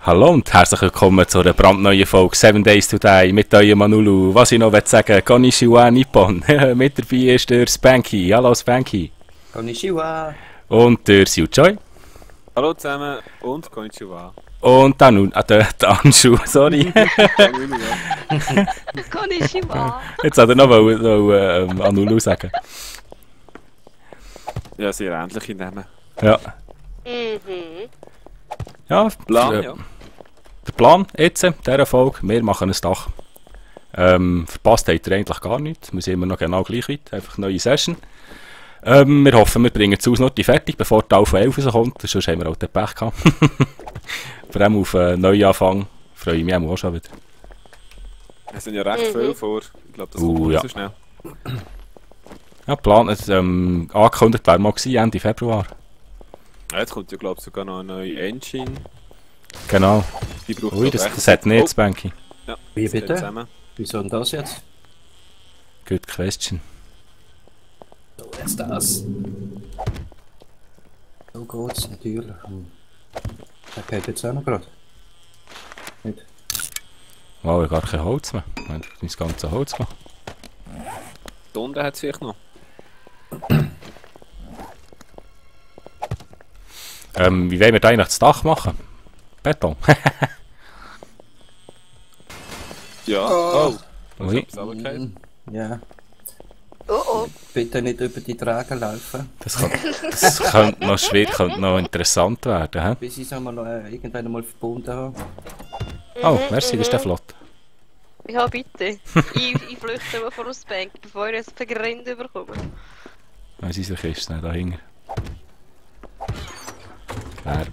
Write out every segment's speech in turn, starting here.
Hallo und herzlich willkommen zu einer brandneuen Folge 7 Days to Die mit eurem Manulu. Was ich noch sagen will, Konnichiwa Nippon. Mit dabei ist der Spanky. Hallo Spanky. Konnichiwa. Und der Siuchoi. Hallo zusammen und Konnichiwa. Und dann der Anshu, sorry. Konnichiwa. Jetzt hat er noch Anulu sagen. Ja, sehr ähnliche Namen. Ja. Mhm. Ja, Plan, ja. Der Plan jetzt, dieser Folge, wir machen ein Dach. Verpasst habt ihr eigentlich gar nichts. Wir sind immer noch genau gleich weit. Einfach eine neue Session. Wir hoffen, wir bringen die Ausnote fertig, bevor die Alpha 11 rauskommt. Sonst haben wir auch den Pech gehabt. Vor allem auf einen Neuanfang freue ich mich auch schon wieder. Es sind ja recht viel vor. Ich glaube, das kommt nicht so schnell. Ja, Plan, angekündigt wäre mal gewesen, Ende Februar. Ja, jetzt kommt ja, glaube ich, sogar noch eine neue Engine. Genau. Die braucht Ui, das hat nicht, Spanky. Ja, Wie das geht bitte? zusammen. Wieso denn das jetzt? Good question. So, jetzt das. So geht's natürlich. Der geht jetzt auch noch gerade. Nicht? Wow, ich habe gar kein Holz mehr. Ich habe das ganze Holz gemacht. Da unten hat es vielleicht noch. Wie wollen wir da eigentlich das Dach machen? Beton. Ja. Oh. Da ist Ui. etwas runtergefallen. Ja. Oh. Bitte nicht über die Träger laufen, Das könnte noch schwierig, könnte noch interessant werden. He? bis ich es einmal irgendwann einmal verbunden habe. Oh, merci, das ist der flott. Ja, bitte. Ich flüchte mal vor uns Bank, bevor ich ein Vergrind bekomme. Was ist unsere Kiste da hinten? Wer?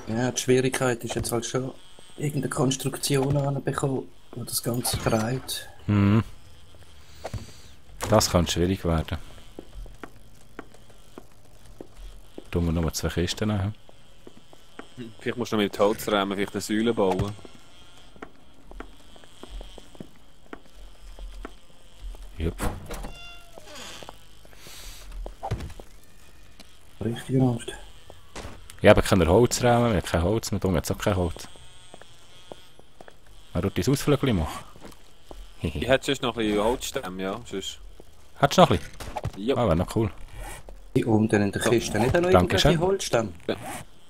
Ja, die Schwierigkeit ist jetzt halt schon irgendeine Konstruktion anbekommen, die das Ganze treibt. Mhm. Das könnte schwierig werden. Tun wir nur 2 Kisten nehmen. Vielleicht musst du noch mit Holzrahmen vielleicht eine Säule bauen. Jupp. Richtig Angst. Ich habe keine Holzrahmen, wir haben kein Holz, wir tun jetzt auch kein Holz. Man tut dein Ausflügel machen. Ich hätte sonst noch ein bisschen Holzstämme, ja. Sonst. Hättest du noch ein bisschen? Ja. Ah, wäre noch cool. Hier unten in der Kiste nicht auch noch Dankeschön. irgendwelche Holzstämme.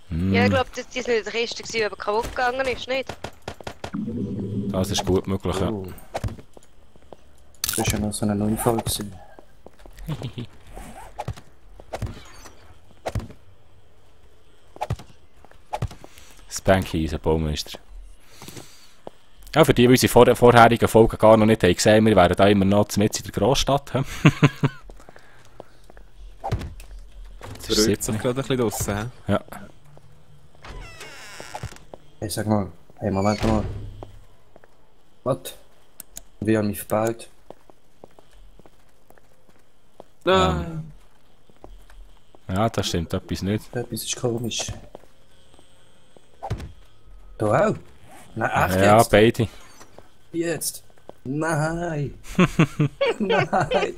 Ja, ich glaube, die sind in der Kiste, die aber kaputt gegangen ist, nicht? Das ist gut möglich, ja. Oh. Das war ja noch so ein Unfall gewesen. Spanky ist ein Baumeister. Ja, für die, die unsere vorherigen Folgen gar noch nicht haben gesehen, wir wären da immer noch mitten in der Großstadt. Es verrückt sich gerade ein bisschen draussen. Ja. Hey, sag mal. Hey, Moment mal. Was? Wie haben mich verbaut? Nein. Ja, das stimmt etwas nicht. Etwas ist komisch. Du auch? Nein, echt Ja, jetzt? beide. Jetzt? Nein! Nein!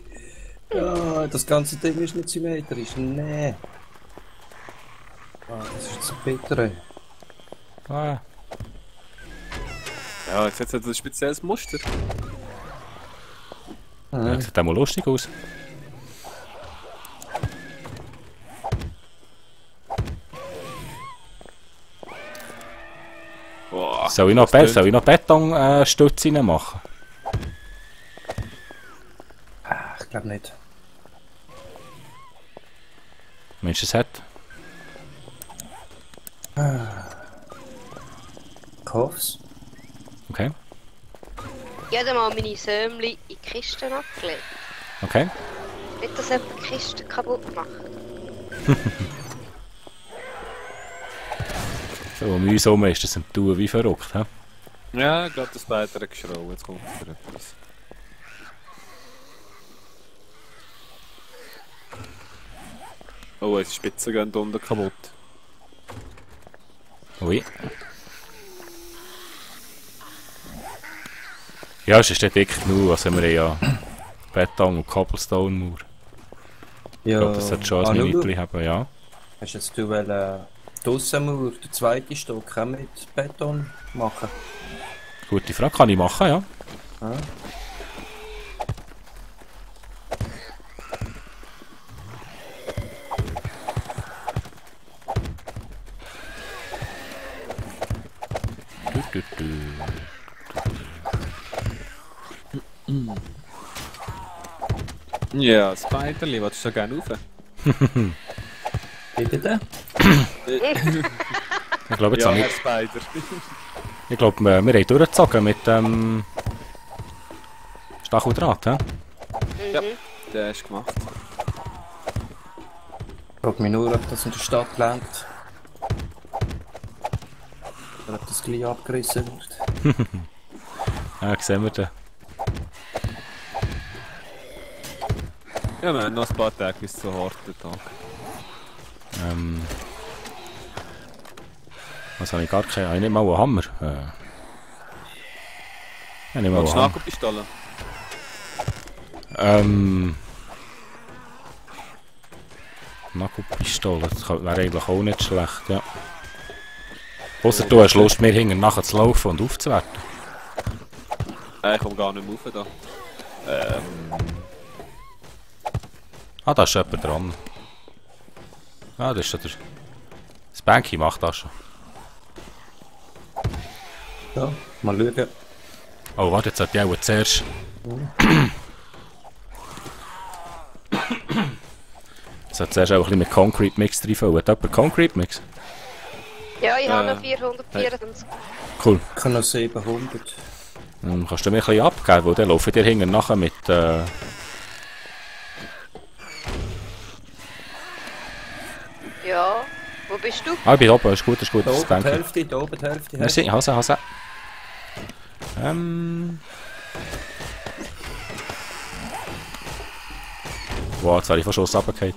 Ja, das ganze Ding ist nicht symmetrisch. Nee. Ah, das ist jetzt bitter. Ah, Ja, jetzt hat es ein spezielles Muster. ja, das sieht auch mal lustig aus. Boah. Soll ich noch, Betonstütze reinmachen? Ah, ich glaube nicht. Meinst du, es hat? Ich hoff's. Okay. Ich habe mal meine Sömli in die Kisten abgelegt. Okay. Nicht, dass jemand die Kisten kaputt macht. So, um uns herum ist das ein Tun wie verrückt. He? Ja, ich glaube, das Beiter hat geschraubt. Jetzt kommt wieder etwas. Oh, unsere Spitzen gehen da unten kaputt. Ui. Ja, es ist nicht wirklich nur, also wir haben ja Beton und Cobblestone-Mauer. Ja, Ich glaube, das sollte schon ein Lulu, Minütchen haben, ja. hast jetzt du wollen Die Aussenmauer, der zweite Stock, auch mit Beton machen. Gute Frage, kann ich machen, ja. Ja. Du, du, du. Ja, Spiderli, willst du so gerne rauf? Wie bitte? Ich glaube, jetzt Ja, habe Herr ich... Spider. Ich glaube, wir haben durchgezogen mit dem... Stacheldraht, hä? Ja, der ist gemacht. Ich frage mich nur, ob das in der Stadt lenkt. Oder ob das gleich abgerissen wird. Ja, sehen wir den. Ja, wir haben noch ein paar Tage bis zum harten Tag. Was habe ich gar keine... Habe ich nicht mal einen Hammer? Ja, nicht mal Willst einen du Hammer. Nagelpistole? Nagelpistole, das wäre eigentlich auch nicht schlecht, ja. Ausser du hast Lust, mir hinten nachher zu laufen und aufzuwerten. Ich komme gar nicht mehr rauf da. Ah, da ist jemand dran. Ah, das ist schon der... Das Banky macht das schon. Ja, mal schauen. Oh, warte, jetzt hat die auch zuerst... Jetzt hat zuerst auch ein bisschen mit Concrete Mix drin. Hat jemand Concrete Mix? Ja, ich habe noch 424. Cool. Ich habe noch 700. Dann kannst du mir ein bisschen abgeben, weil dann laufen dir hinten nachher mit... Ja, wo bist du? Ah, ich bin oben, ist gut, ist gut. Da Das oben die Banky. Hälfte, da oben die Hälfte. Merci, Hase. Wow, jetzt habe ich fast schon runtergefallen.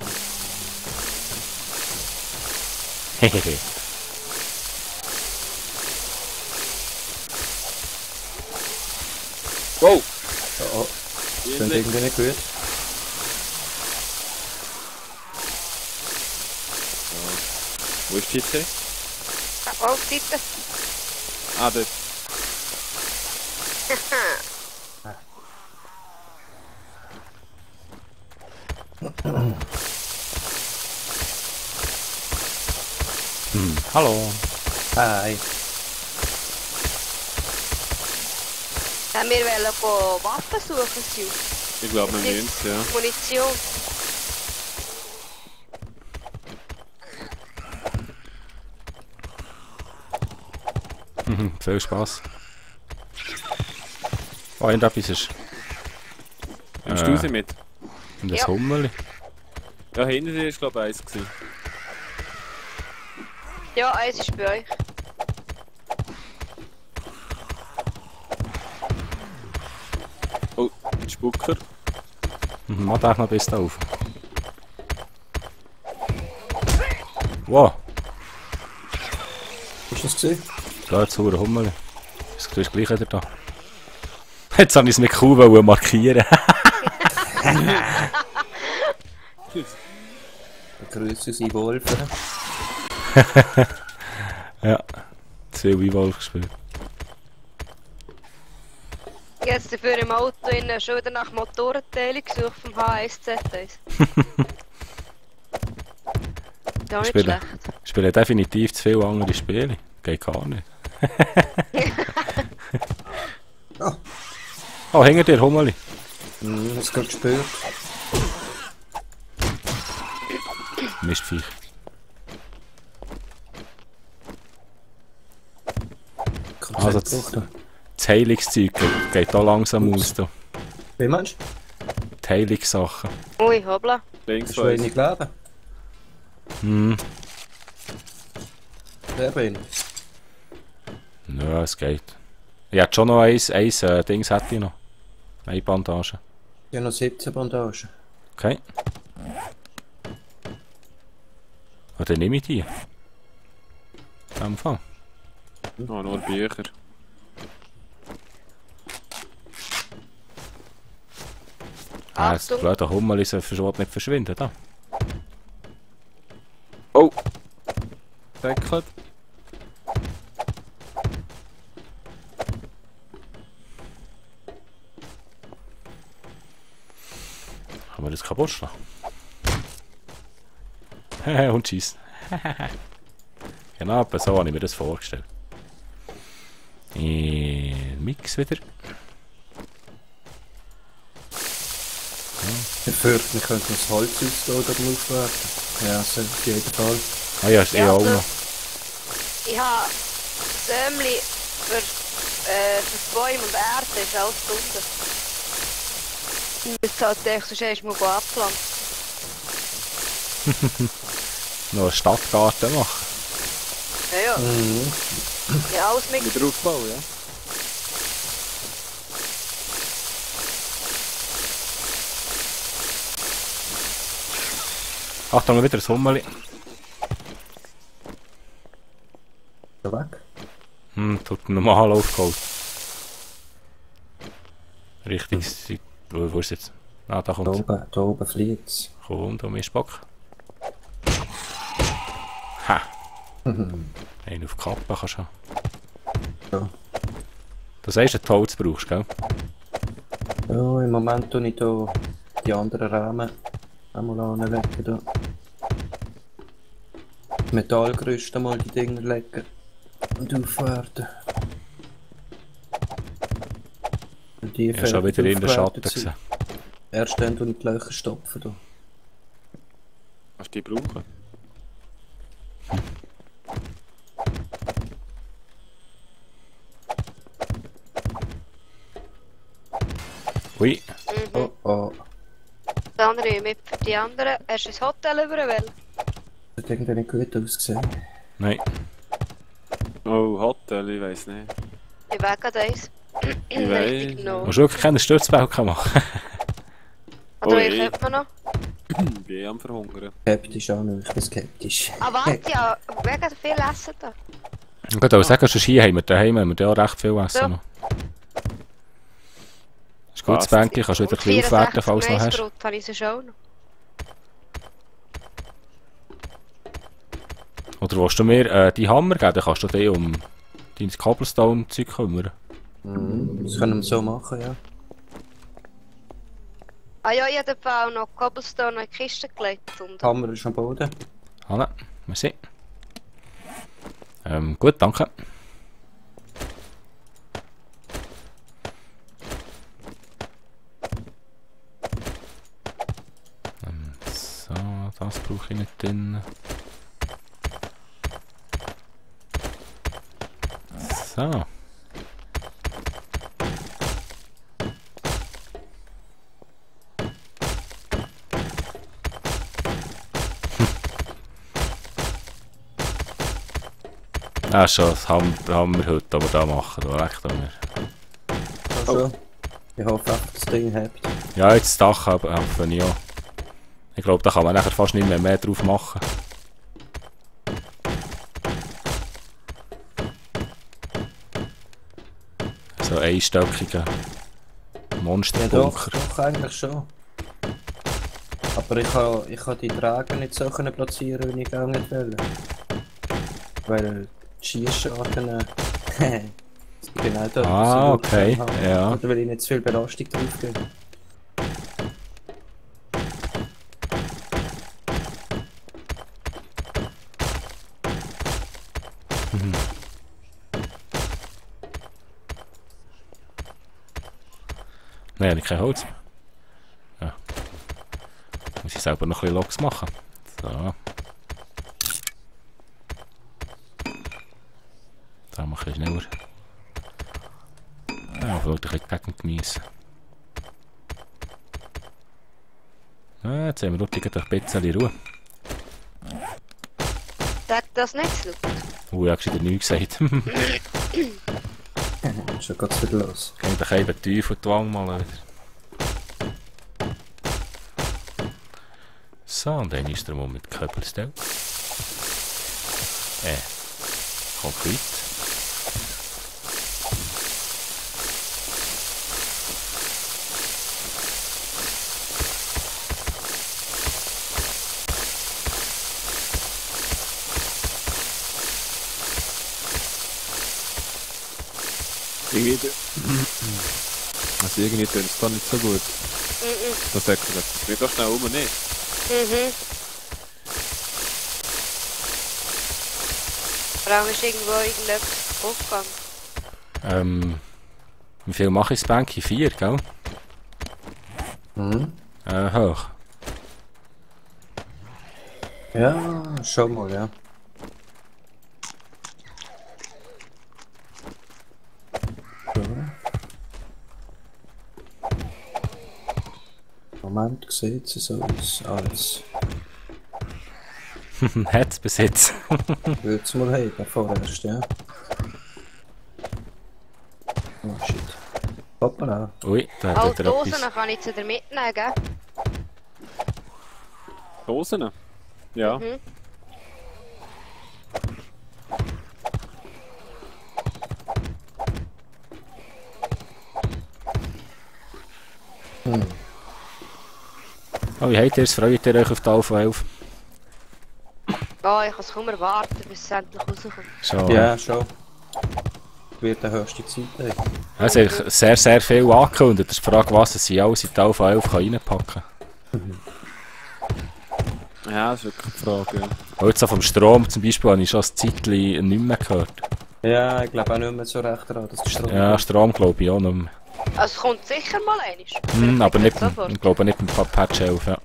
Hehehe. Wow! Oh, das klingt irgendwie nicht gut. Wo ist die jetzt? Auf die Seite. Ah, dort. Hallo. Hi. Wir wollen Waffen suchen, Sil. Ich glaube, wir müssen es, ja. Munition. Viel Spaß. Oh, irgendetwas ist... Nimmst du sie mit? Und das Ja. Hummerli. Ja, hinter dir war glaube ich eins gewesen. Ja, eins ist bei euch. Oh, ein Spucker. Mach dich noch bis da auf. Wow, Ist das gesehen? da hat es ein Hummerli. Das gleiche wieder da. Jetzt habe ich es mit Kuh markieren. Grüße sie Wolfen. Ja, zu viel Wii-Wolf gespielt. Jetzt dafür im Auto innen schon wieder nach Motorenteilen gesucht vom H1Z1. Ja, nicht Spiele. schlecht. Ich spiele definitiv zu viele andere Spiele. Geht gar nicht. Ah. Oh, hinter dir, Hummerli. Hast du gerade gespürt? Mistviech. Also das Heilungszeug geht da langsam aus. Da. Wie meinst du? Die Heilungssachen. Ui, hoppla. Links Hast du von uns. wenig Leben? Hm. Wer bin? Ja, es geht. Ich hätte schon noch eins Dings hätte ich noch. Eine Bandage. Ich habe noch 17 Bandagen. Okay. Und dann nehme ich die. Am Anfang. Oh, nur Bücher. Ah, das Achtung. blöde Hummel ist nicht verschwinden. Da. Oh! Deckelt. Kann man das kaputt schlagen? Hehe, und schießt. Genau, aber so habe ich mir das vorgestellt. Mix wieder. Ich fürchte, wir könnten das Holz ausgehen oder aufwerten. Ja, so auf jeden Fall. Ah ja, ist eh Ja, auch also- noch. Ich habe Sämli für Bäume und Erde ist alles gefunden. Jetzt halt echt sonst erst mal abpflanzen. Noch einen Stadtgarten machen. Ja, ja. Mhm. Ja, alles mit. Wieder Aufbau, ja. Achtung, wieder ein Hummeli. Schon weg. Tut normal aufgeholt. Richtig, wo ist es jetzt? Ah, da kommt es. Da oben fliegt es. Komm, da ist Bock. Ha! Einen auf die Kappe kannst du haben. Ja. Das heißt, ein Holz brauchst du, gell? Ja, im Moment tue ich hier die anderen Rahmen einmal anlegen. Da. Metallgerüste mal die Dinger legen und aufwerten. Und die Ja, schon wieder in der Schatten gesehen. Erst dann tue ich die Löcher stopfen. Da. Hast du die brauchen? Ui, Oh, oh. Das andere mit für die anderen. Hast du ins Hotel überwählt? Das hat irgendwie nicht gut ausgesehen. nein. Oh, Hotel, ich weiss nicht. Ich weg gerade eins. Ich weiss. Genau. Musst du wirklich keine Stürzbalken machen? Oder Ui. ich könnte man noch. Ich bin am Verhungern. Skeptisch an, ich bin skeptisch. Ah, warte, ja. Wer hat viel Essen da? Ich würde sagen, schon hier haben wir daheim haben wir ja auch recht viel essen. Ja. noch. Ist gut, das Passt. Bänkchen kannst du wieder ein bisschen aufwerten, falls du noch hast. Maisbrot habe ich sonst auch noch. Oder willst du mir die Hammer geben, dann kannst du dich um dein Cobblestone-Zeug kümmern. Das können wir so machen, ja. Ah ja, ich habe auch noch Cobblestone in die Kiste gelegt. Und Hammer ist am Boden. Hanne, merci. Gut, danke. So, das brauche ich nicht drin. So. Ah, schon, das haben wir heute aber da machen, da recht haben wir. Also, ich hoffe einfach, das Ding habt. Ja, jetzt das Dach helfen ich auch. Ich glaube, da kann man nachher fast nicht mehr drauf machen. So einstöckiger Ja, Monsterbunker. doch, eigentlich schon. Aber ich kann die Träger nicht so können platzieren, wie ich auch nicht will. Weil die Schießscharten, genau da. Ah, okay, ja. Oder will ich nicht zu viel Belastung drauf geben. Nein, habe ich kein Holz mehr. Ja. Muss ich selber noch ein bisschen Loks machen. So. Da mache ich schneller. Ja, vielleicht ein bisschen Gegengemüse. Ja, jetzt haben wir dort ein bisschen Ruhe. sagt das nicht so. Ich habe schon nichts gesagt. Schon geht's wieder los. Gehen doch eben Teufel die Wange mal wieder. So, und dann ist der Moment mit Köppelstell. Konkret. Irgendwie... Also irgendwie tönt es da nicht so gut. Da sagt er, das wird doch schnell um, nicht? Vor allem ist irgendwo irgendetwas kaputt gegangen. Wie viel mache ich das Banky? 4, gell? Mhm. Hoch. Ja, schon mal, ja. So. Moment, sieht es so aus, als Hat's bis jetzt. würde es mal haben, vorerst, ja. Oh shit. Hoppala. Ui, da hat All die wieder Dosen etwas. kann ich zu dir mitnehmen, gell? Dosen? Ja. Oh, wie habt ihr es? Freut ihr euch auf die Alpha 11? Ja, ich kann es kaum erwarten, bis es endlich rauskommt. Schon. Ja, schon. Wird eine höchste Zeit haben. Also sehr, sehr viel angekündigt. Das ist die Frage, was sie alles in die Alpha 11 reinpacken kann. Ja, das ist wirklich die Frage, ja. Auch jetzt so vom Strom zum Beispiel habe ich schon ein Zeitchen nicht mehr gehört. Ja, ich glaube auch nicht mehr so recht daran, dass der Strom... Ja, Strom glaube ich auch nicht mehr. Also es kommt sicher mal einmal. Aber nicht, Sofort. ich glaube nicht mit Patch 11, ja.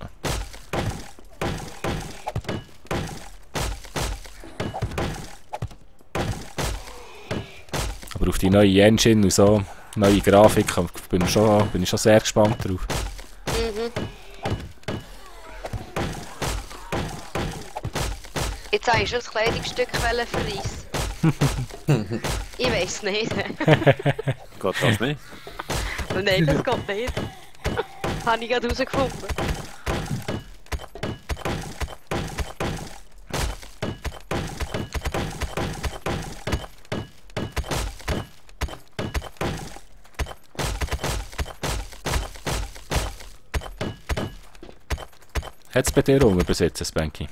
Aber auf die neue Engine und so, neue Grafik, bin ich schon sehr gespannt drauf. Jetzt habe ich schon das Kleidungsstück verreissen. Ich weiß nicht. Geht das nicht? Nein, das geht nicht. Habe ich gerade herausgefunden. Hat es bei dir unten bis jetzt, das Banky?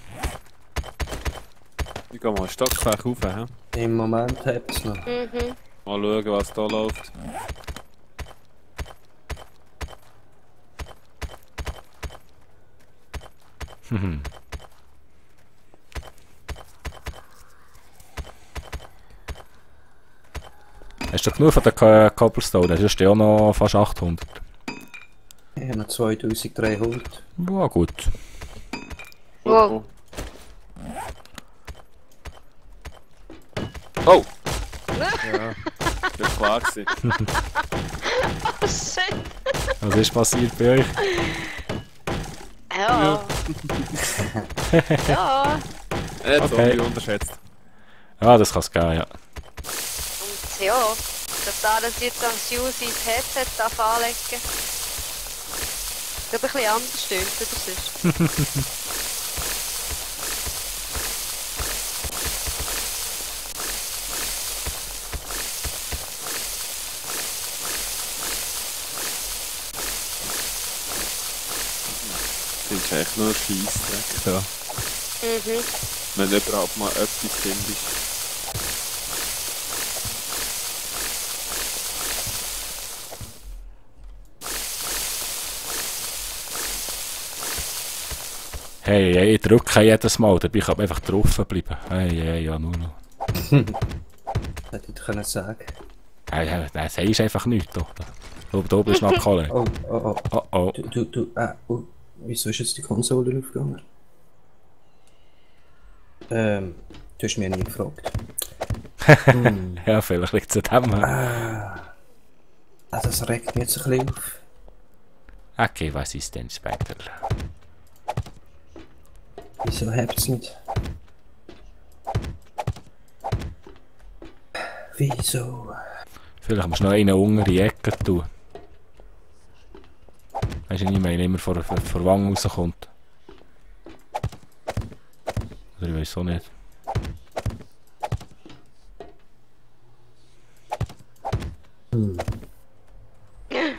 Ich gehe mal ein Stockfach rauf, hä? Im Moment hat es noch. Mal schauen, was da läuft. Hast du genug von der Cobblestone? Das ist ja auch noch fast 800. Ich habe noch 2300. Ja, gut. Wow. Oh! Ja, das war klar gewesen. Oh shit. Was ist passiert bei euch? Ja. Ja. Er hat Okay. Zombie unterschätzt. Ja, das kann es geben, ja. Und ja, da dass ich jetzt am Sue sein Headset anlegen darf, ein bisschen anders stimmt, oder sonst? Das ist echt nur ein Scheissdreck da. Wenn überhaupt mal etwas findest. Hey, ich drücke jedes Mal, dabei kann man einfach drauf bleiben. Hey, ja, nur noch. Hätte ich können sagen. Hey, das sagst einfach nichts, doch. Da oben ist noch Kohle. Oh, oh, oh. Oh, oh. Wieso ist jetzt die Konsole aufgegangen? Du hast mich nie gefragt. Ja, vielleicht liegt es an dem. Das regt mich jetzt ein bisschen auf. Okay, was ist denn später? Wieso habt es nicht? Wieso? Vielleicht musst du noch einen unter die Ecke tun. Weißt du, ich meine, immer vor Wang rauskommt. Oder ich weiß auch nicht.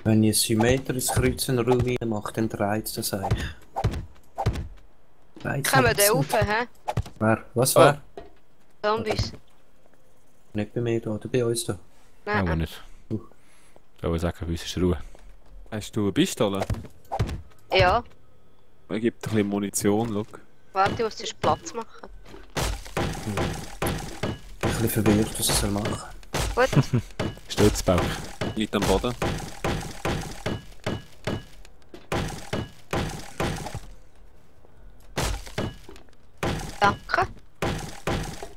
Wenn ich ein symmetrisches Kreuz in den Raum mache, dann dreht es das eigentlich. Kommen wir da rauf, hä? Wer? Was wer? Zombies. Nicht bei mir da, oder bei uns da. Aber Nein. nicht. wollte sagen, bei uns ist Ruhe. Hast du eine Pistole? Ja, Es gibt ein bisschen Munition, schau. warte, ich muss zuerst Platz machen. Ich bin ein bisschen verwirrt, was ich machen soll. Gut, Stützbalk. Liegt am Boden. danke.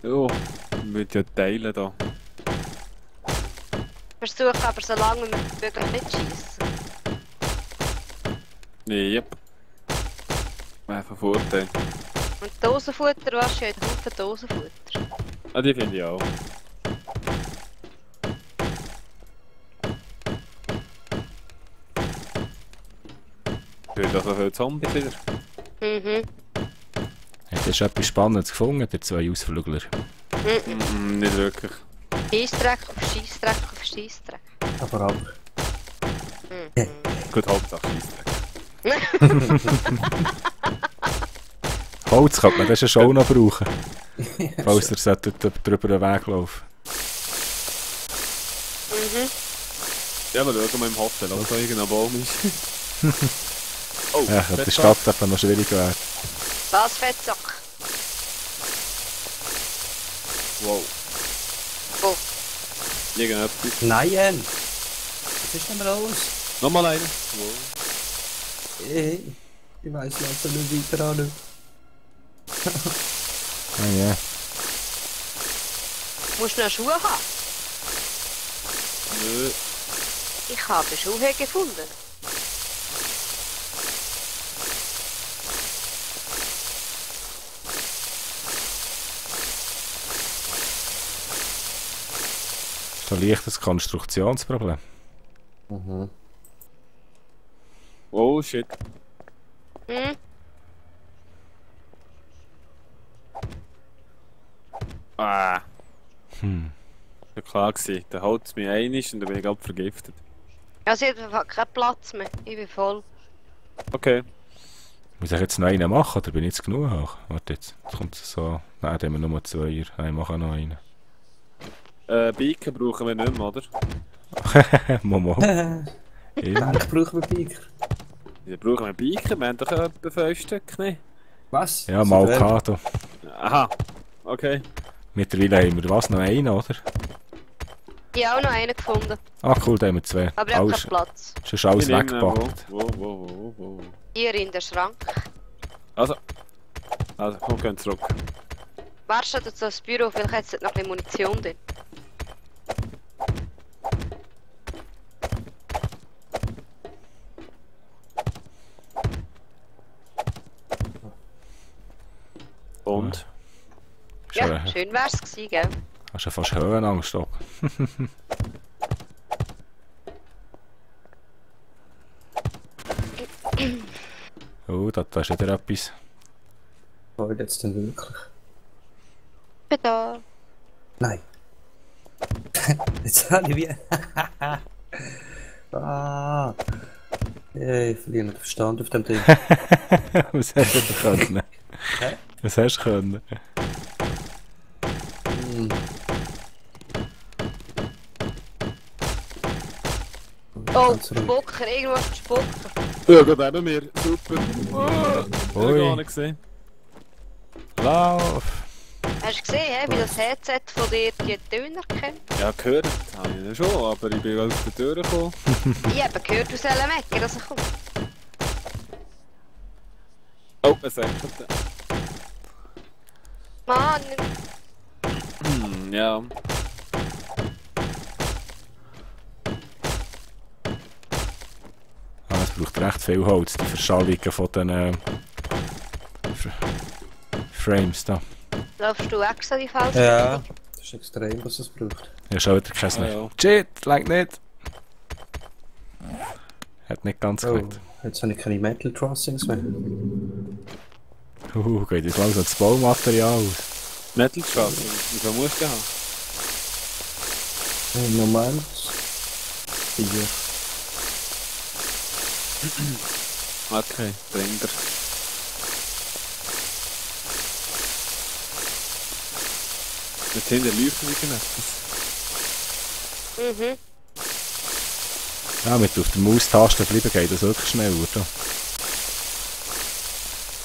Ja, ich würde ja teilen da. Versuche aber so lange wie möglich nicht zu schiessen. Yep. Wäre von Vorteil. Und Dosenfutter, was ist ja ein Haufen Dosenfutter. Ah, die finde ich auch. Hört also viele Zombies wieder. Mhm. Hast du etwas Spannendes gefunden, der zwei Ausflügler? Nicht wirklich. Scheissdreck auf Scheissdreck auf Scheissdreck. Aber. Gut, Hauptsache Scheissdreck. Holz könnte man das schon auch noch brauchen. Falls ihr drüber den Weg laufen. Mhm. Ja, aber schauen wir im Hotel, ob da irgendein Baum ist. Oh, Ja, in der Stadt hat noch schwierig werden. Was Fettsack? Wow. Wo? Irgendetwas. Nein! Was ist denn los? Nochmal einer. Wow. Ich weiss langsam nicht weiter an. Ah, ja. Musst du noch Schuhe haben? Nö. Ich habe Schuhe gefunden. Ist doch leicht ein Konstruktionsproblem. Mhm. Oh shit. Hm? Ah. Hm. Ja klar gewesen. Der haut mich einig und dann bin ich gerade vergiftet. Also ich habe keinen Platz mehr. Ich bin voll. Okay. Muss ich jetzt noch einen machen oder bin ich jetzt genug hoch? Warte jetzt. Jetzt kommt es so. Nein, da haben wir nur zwei. Ich mache noch einen. Biken brauchen wir nicht mehr, oder? Momo. Immer. Ich brauche einen Piker. Wir brauchen wir Biken, wir haben doch etwa 5 Stück, ne? Was? Ja, mal Kato. Aha. Okay. Mittlerweile haben wir was? Noch einen, oder? Ich habe auch noch einen gefunden. Ah, cool, da haben wir zwei. Aber ich habe Alles, keinen Platz. schon alles Ich nehme weggepackt. Wo. Hier in den Schrank. Also, komm, gehen zurück. Warte du das Büro, vielleicht hat es noch ein bisschen Munition drin. Und? Schon, Ja, schön wär's gewesen, gell? hast du fast Höhenangst, stopp. Oh, da ist wieder etwas. War jetzt denn wirklich? Ich bin da. Nein. Jetzt habe ich wie. Ah. Ich verliere den Verstand auf dem Ding. Was hast du denn können? Hä? Was hast du können? Hm. Oh, Ganz ruhig. Spucker, irgendwo ist ein Spucker. Ja, gerade neben mir. Super. Oh, Ui. gar nicht gesehen. Lauf! Hast du gesehen, wie das Headset von dir die Töne erkennt? Ja, gehört habe ich ihn schon, aber ich bin gerade aus der Tür gekommen. Ich habe gehört, du sollst mecken, dass er kommt. Oh, es sagt Mann, ja. Ah, es braucht recht viel Holz, die Verschallungen von den Frames da. laufst du extra die falsche Ja, Richtung? das ist extrem, was es braucht. Ja, schon wieder kein mehr. ja. Shit, like nicht! Hat nicht ganz Oh, geklappt. jetzt habe ich keine Metal Crossings mehr. Geht jetzt langsam das Baumaterial aus. Metal Straße. Wie viel musst du haben? Im Moment. 4. Okay, bringt er. Jetzt hinten leuchtet irgendetwas. Mhm. Ja, mit auf der Maustaste bleiben geht das wirklich schnell, oder?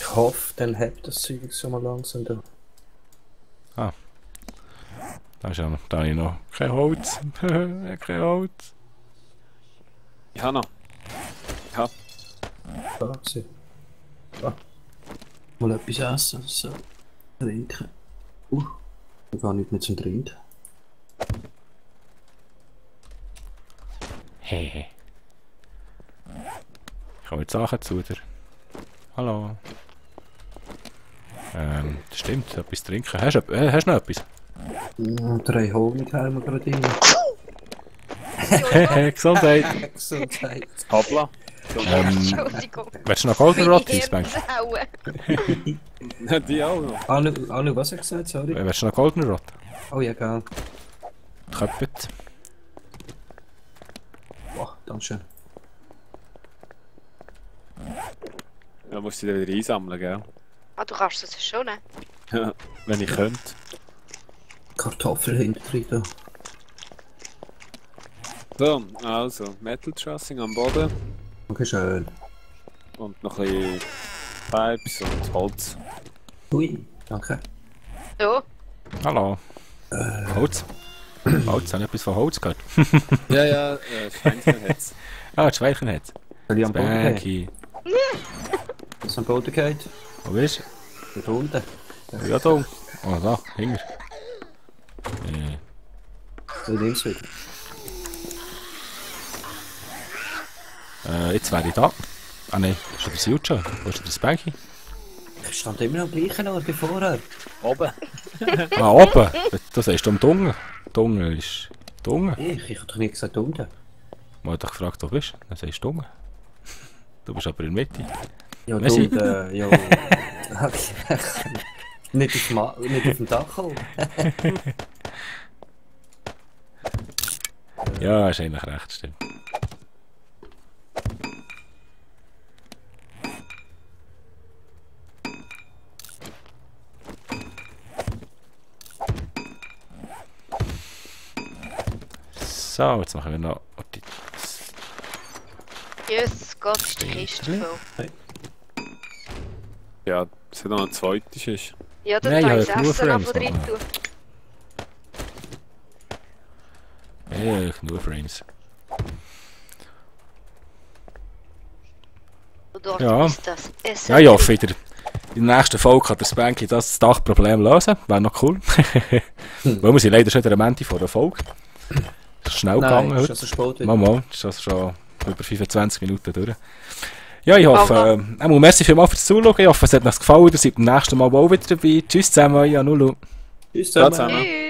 Ich hoffe, dann habt das Zeug schon mal langsam da. Da ist ja noch, da habe ich noch kein Holz. Kein Holz. Ich habe noch. Ja. Da gewesen. Mal etwas essen, so. Trinken. Ich gar nicht mehr zum Trinken. Hehe. Ich komme jetzt auch zu dir. Hallo. Das stimmt, etwas trinken. Hast du noch etwas? 3 Honig haben wir gerade rein. Hehe, Gesundheit. Gesundheit. Hoppla. Entschuldigung. Willst du noch Goldenrod, Eisbank? Die auch noch. Anu, was hast du gesagt? Sorry. Willst du noch Goldenrod? Oh ja, geil. Köppet. Boah, dankeschön. Da musst du wieder einsammeln, gell? Ah, du kannst das schon, ne? Ja, wenn ich könnte. Kartoffeln hinter drin da. So, also, Metal Trussing am Boden Okay, schön. und noch ein bisschen Pipes und Holz. Ui, danke. So. Hallo. Holz? Holz, habe ich etwas von Holz gehört? Ja, Schweinchen hat's. Ah, das Schweinchen hat es. Soll ich am Boden gehen? Spanky. Was am Boden geht? Wo bist Dort unten. du? Ja, da. Oh, da, hinter. So links wieder. Jetzt wäre ich da. Ah nein, ist der Siut schon? Wo ist der Spanky? Ich stand immer noch am gleichen Ort wie vorher. Oben. Ah, oben. Du sagst um Dunge. Dunge ist... Dunge? Ich hab doch nicht gesagt unten. Man hat dich gefragt, wo du bist. Dann sagst du Dunge. Du bist aber in der Mitte. Ja, Merci. unten, ja. nicht auf dem Dach kommen. Ja, ist eigentlich recht, stimmt. So, jetzt machen wir noch die... Jesus Gott, ist die Kiste voll. Ja, es hat noch ein zweites. Ist. Ja, dann Nein, kann ich ich habe das nur Essen Frames noch drin machen. tun. Ja, nur Frames. Und dort Ja. ist das Essen. Ja, ich hoffe wieder. In der nächsten Folge kann der Spanky das Dachproblem lösen. Wäre noch cool. Weil wir sind leider schon am Ende von der Folge. Es ist schnell gegangen Nein, ist heute. das so spät wieder? Mal, ist das schon über 25 Minuten durch. Ja, ich hoffe, merci vielmals fürs Zuschauen. Ich hoffe, es hat euch gefallen. Ihr seid beim nächsten Mal auch wieder dabei. Tschüss zusammen, ja, Nulu. Tschüss Ciao zusammen. zusammen. Tschüss.